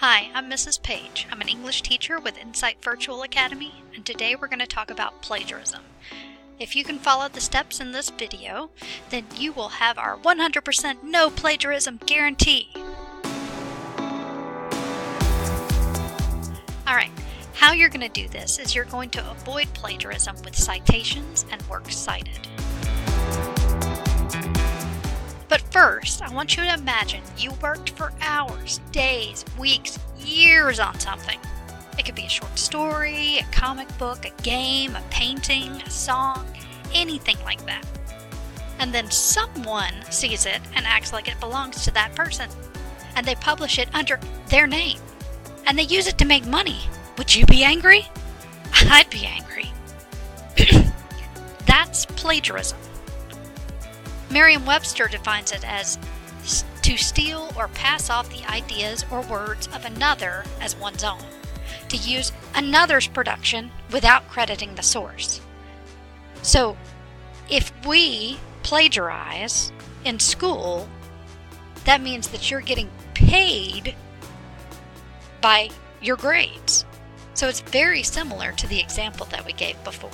Hi, I'm Mrs. Page. I'm an English teacher with Insight Virtual Academy, and today we're going to talk about plagiarism. If you can follow the steps in this video, then you will have our 100% no plagiarism guarantee. Alright, how you're going to do this is you're going to avoid plagiarism with citations and works cited. But first, I want you to imagine you worked for hours, days, weeks, years on something. It could be a short story, a comic book, a game, a painting, a song, anything like that. And then someone sees it and acts like it belongs to that person. And they publish it under their name. And they use it to make money. Would you be angry? I'd be angry. That's plagiarism. Merriam-Webster defines it as to steal or pass off the ideas or words of another as one's own, to use another's production without crediting the source. So, if we plagiarize in school, that means that you're getting paid by your grades. So it's very similar to the example that we gave before.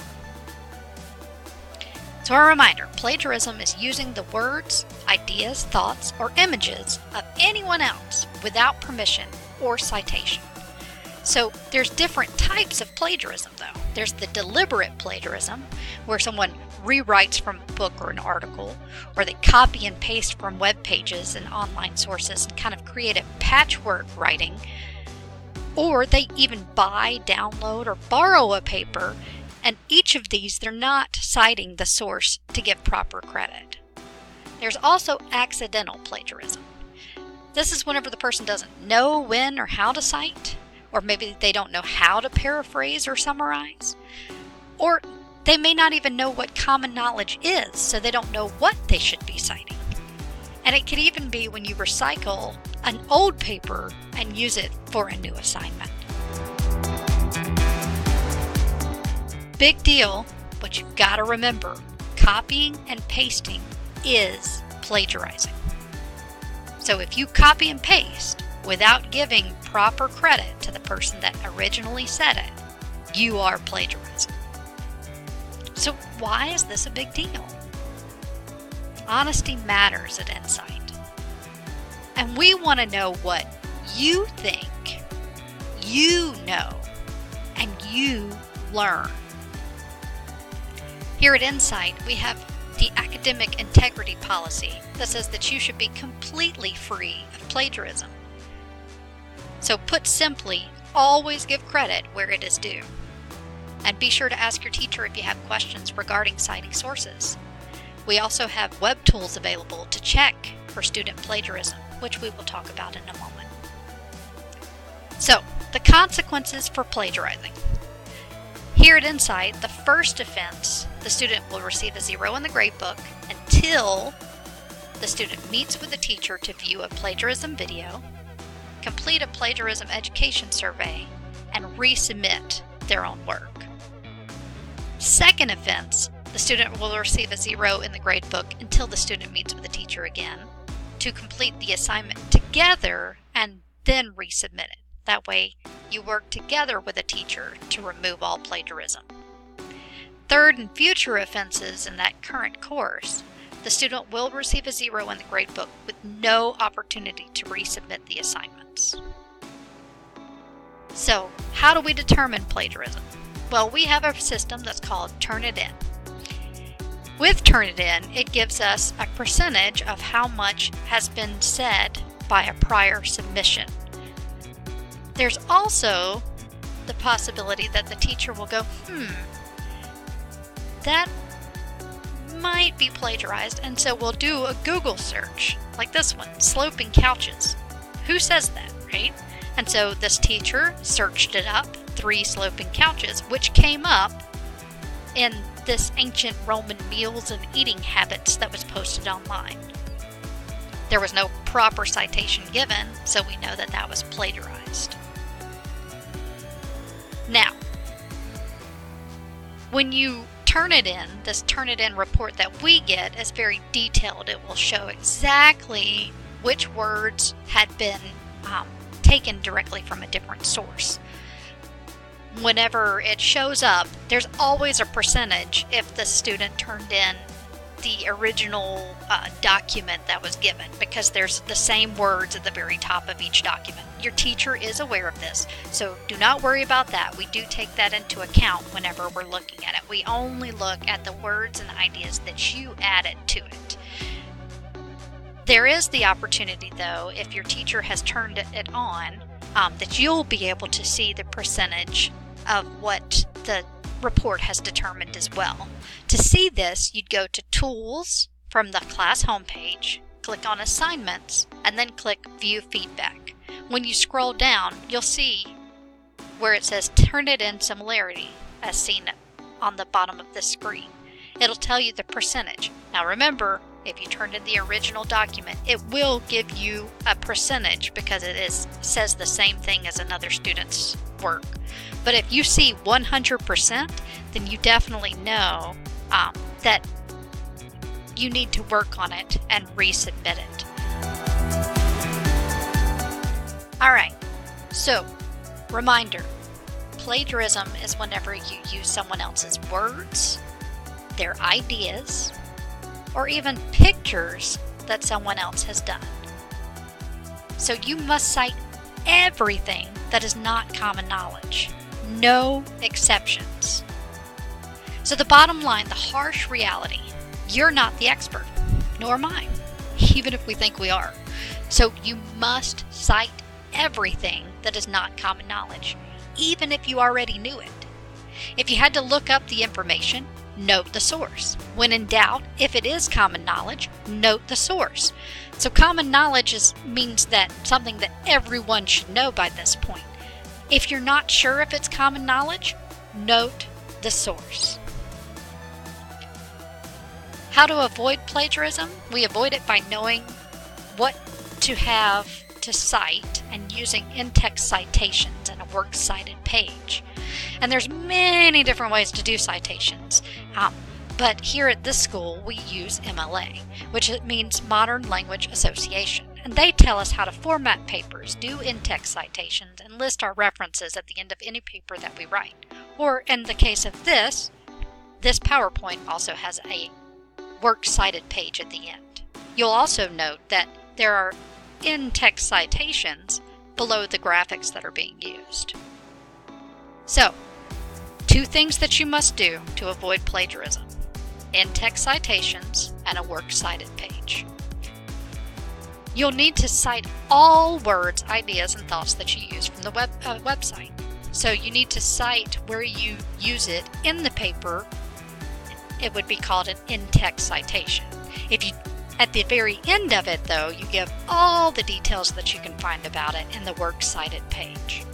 So a reminder, plagiarism is using the words, ideas, thoughts, or images of anyone else without permission or citation. So there's different types of plagiarism though. There's the deliberate plagiarism, where someone rewrites from a book or an article, or they copy and paste from web pages and online sources and kind of create a patchwork writing, or they even buy, download, or borrow a paper. And each of these, they're not citing the source to give proper credit. There's also accidental plagiarism. This is whenever the person doesn't know when or how to cite, or maybe they don't know how to paraphrase or summarize, or they may not even know what common knowledge is, so they don't know what they should be citing. And it could even be when you recycle an old paper and use it for a new assignment. Big deal, but you've got to remember, copying and pasting is plagiarizing. So if you copy and paste without giving proper credit to the person that originally said it, you are plagiarizing. So why is this a big deal? Honesty matters at Insight. And we want to know what you think, you know, and you learn. Here at Insight, we have the academic integrity policy that says that you should be completely free of plagiarism. So put simply, always give credit where it is due. And be sure to ask your teacher if you have questions regarding citing sources. We also have web tools available to check for student plagiarism, which we will talk about in a moment. So, the consequences for plagiarizing. Here at Insight, the first offense, the student will receive a 0 in the gradebook until the student meets with the teacher to view a plagiarism video, complete a plagiarism education survey, and resubmit their own work. Second offense, the student will receive a 0 in the gradebook until the student meets with the teacher again to complete the assignment together and then resubmit it. That way, you work together with a teacher to remove all plagiarism. Third and future offenses in that current course, the student will receive a 0 in the gradebook with no opportunity to resubmit the assignments. So, how do we determine plagiarism? Well, we have a system that's called Turnitin. With Turnitin, it gives us a percentage of how much has been said by a prior submission. There's also the possibility that the teacher will go, that might be plagiarized, and so we'll do a Google search, like this one, sloping couches. Who says that, right? And so this teacher searched it up, 3 sloping couches, which came up in this ancient Roman meals and eating habits that was posted online. There was no proper citation given, so we know that that was plagiarized. Now, when you turn it in, this Turnitin report that we get is very detailed. It will show exactly which words had been taken directly from a different source. Whenever it shows up, there's always a percentage if the student turned in the original document that was given, because there's the same words at the very top of each document. Your teacher is aware of this, so do not worry about that. We do take that into account whenever we're looking at it. We only look at the words and ideas that you added to it. There is the opportunity, though, if your teacher has turned it on, that you'll be able to see the percentage of what the report has determined as well. To see this, you'd go to Tools from the class homepage, click on Assignments, and then click View Feedback. When you scroll down, you'll see where it says Turn It In Similarity, as seen on the bottom of the screen. It'll tell you the percentage. Now remember, if you turned in the original document, it will give you a percentage because it says the same thing as another student's work. But if you see 100%, then you definitely know that you need to work on it and resubmit it. Alright, so reminder, plagiarism is whenever you use someone else's words, their ideas, or even pictures that someone else has done. So you must cite everything that is not common knowledge. No exceptions. So the bottom line, the harsh reality, you're not the expert, nor am I, even if we think we are. So you must cite everything that is not common knowledge, even if you already knew it. If you had to look up the information, note the source. When in doubt, if it is common knowledge, note the source. So common knowledge means that something that everyone should know by this point. If you're not sure if it's common knowledge, note the source. How to avoid plagiarism? We avoid it by knowing what to have to cite and using in-text citations in a Works Cited page. And there's many different ways to do citations, but here at this school we use MLA, which means Modern Language Association. And they tell us how to format papers, do in-text citations, and list our references at the end of any paper that we write. Or in the case of this PowerPoint also has a Works Cited page at the end. You'll also note that there are in-text citations below the graphics that are being used. So, 2 things that you must do to avoid plagiarism: in-text citations and a Works Cited page. You'll need to cite all words, ideas, and thoughts that you use from the website. So you need to cite where you use it in the paper. It would be called an in-text citation. At the very end of it, though, you give all the details that you can find about it in the Works Cited page.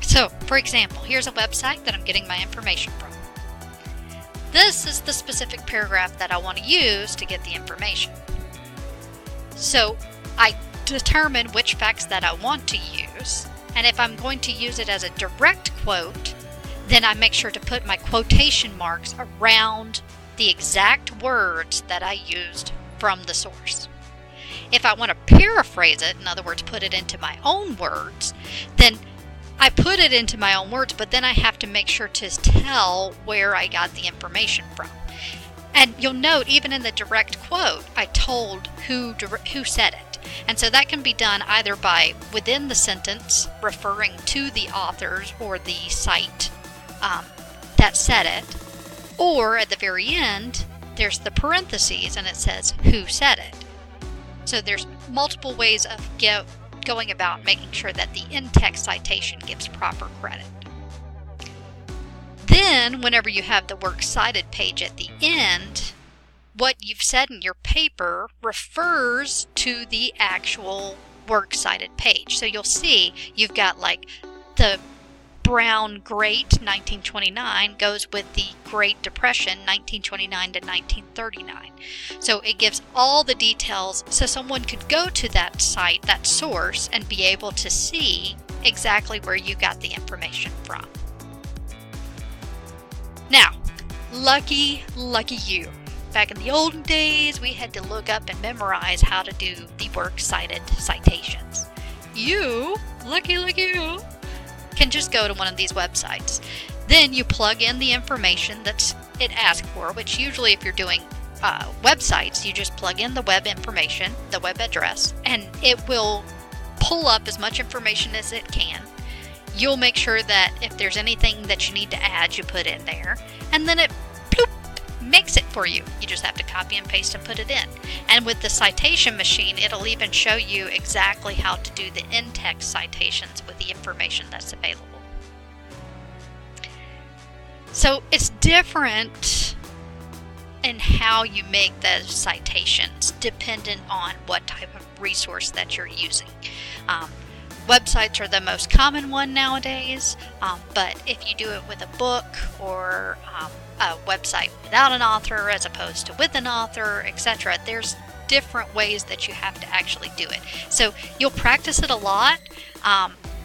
So, for example, here's a website that I'm getting my information from. This is the specific paragraph that I want to use to get the information. So, I determine which facts that I want to use, and if I'm going to use it as a direct quote, then I make sure to put my quotation marks around the exact words that I used from the source. If I want to paraphrase it, in other words, put it into my own words, then I put it into my own words, but then I have to make sure to tell where I got the information from. And you'll note, even in the direct quote, I told who said it. And so that can be done either by, within the sentence, referring to the authors or the site that said it, or at the very end, there's the parentheses and it says who said it. So there's multiple ways of going about making sure that the in-text citation gives proper credit. Then, whenever you have the Works Cited page at the end, what you've said in your paper refers to the actual Works Cited page. So you'll see you've got like the Brown Great 1929 goes with the Great Depression 1929 to 1939. So it gives all the details so someone could go to that site, that source, and be able to see exactly where you got the information from. Now, lucky you. Back in the olden days, we had to look up and memorize how to do the Works Cited citations. you, lucky you, can just go to one of these websites. Then you plug in the information that it asks for, which usually if you're doing websites, you just plug in the web information, the web address, and it will pull up as much information as it can. You'll make sure that if there's anything that you need to add, you put in there, and then it bloop, makes it for you. You just have to copy and paste and put it in. And with the citation machine, it'll even show you exactly how to do the in-text citations with the information that's available. So it's different in how you make those citations dependent on what type of resource that you're using. Websites are the most common one nowadays, but if you do it with a book or a website without an author as opposed to with an author, etc., there's different ways that you have to actually do it. So you'll practice it a lot,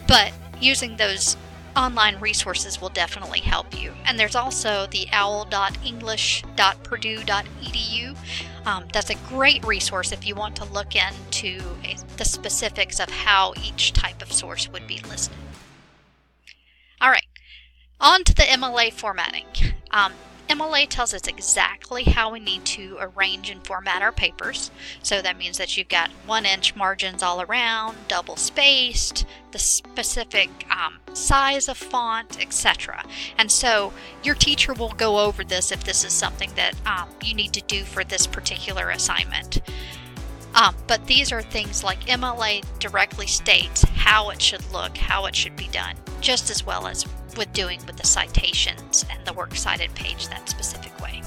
but using those online resources will definitely help you. And there's also the owl.english.purdue.edu. That's a great resource if you want to look into the specifics of how each type of source would be listed. All right, on to the MLA formatting. MLA tells us exactly how we need to arrange and format our papers. So that means that you've got 1-inch margins all around, double spaced, the specific size of font, etc. And so your teacher will go over this if this is something that you need to do for this particular assignment. But these are things like MLA directly states how it should look, how it should be done, just as well as with doing with the citations and the Works Cited page that specific way.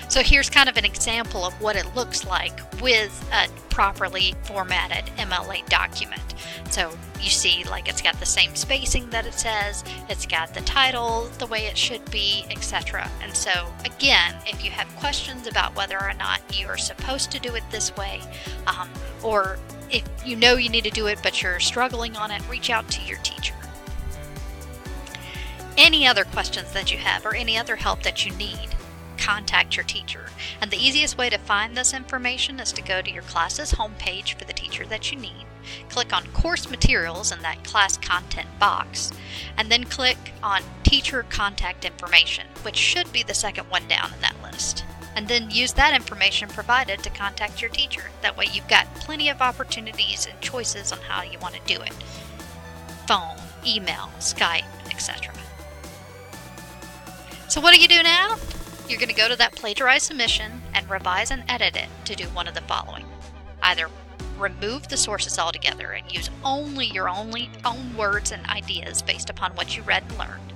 So here's kind of an example of what it looks like with a properly formatted MLA document. So you see, like, it's got the same spacing that it says, it's got the title the way it should be, etc. And so again, if you have questions about whether or not you are supposed to do it this way, or if you know you need to do it but you're struggling on it, reach out to your teacher. Any other questions that you have or any other help that you need, contact your teacher. And the easiest way to find this information is to go to your class's homepage for the teacher that you need, click on course materials in that class content box, and then click on teacher contact information, which should be the second one down in that list. And then use that information provided to contact your teacher. That way you've got plenty of opportunities and choices on how you want to do it. Phone, email, Skype, etc. So what do you do now? You're going to go to that plagiarized submission and revise and edit it to do one of the following. Either remove the sources altogether and use only your own words and ideas based upon what you read and learned.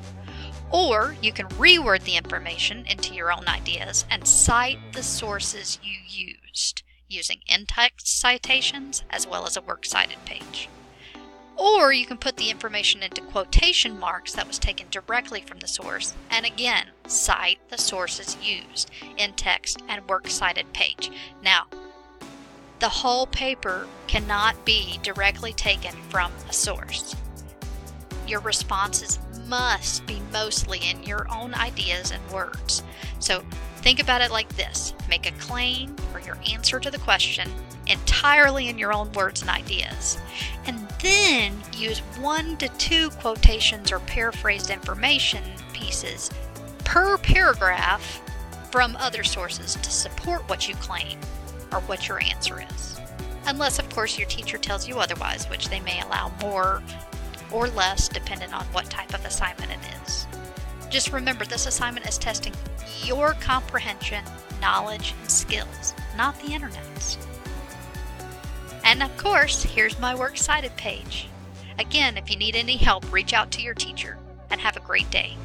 Or you can reword the information into your own ideas and cite the sources you used using in-text citations as well as a Works Cited page. Or you can put the information into quotation marks that was taken directly from the source, and again, cite the sources used in text and Works Cited page. Now, the whole paper cannot be directly taken from a source. Your responses must be mostly in your own ideas and words. So think about it like this. Make a claim or your answer to the question entirely in your own words and ideas. And then use 1 to 2 quotations or paraphrased information pieces per paragraph from other sources to support what you claim or what your answer is. Unless, of course, your teacher tells you otherwise, which they may allow more or less depending on what type of assignment it is. Just remember, this assignment is testing your comprehension, knowledge, and skills, not the internet's. And of course, here's my Works Cited page. Again, if you need any help, reach out to your teacher, and have a great day.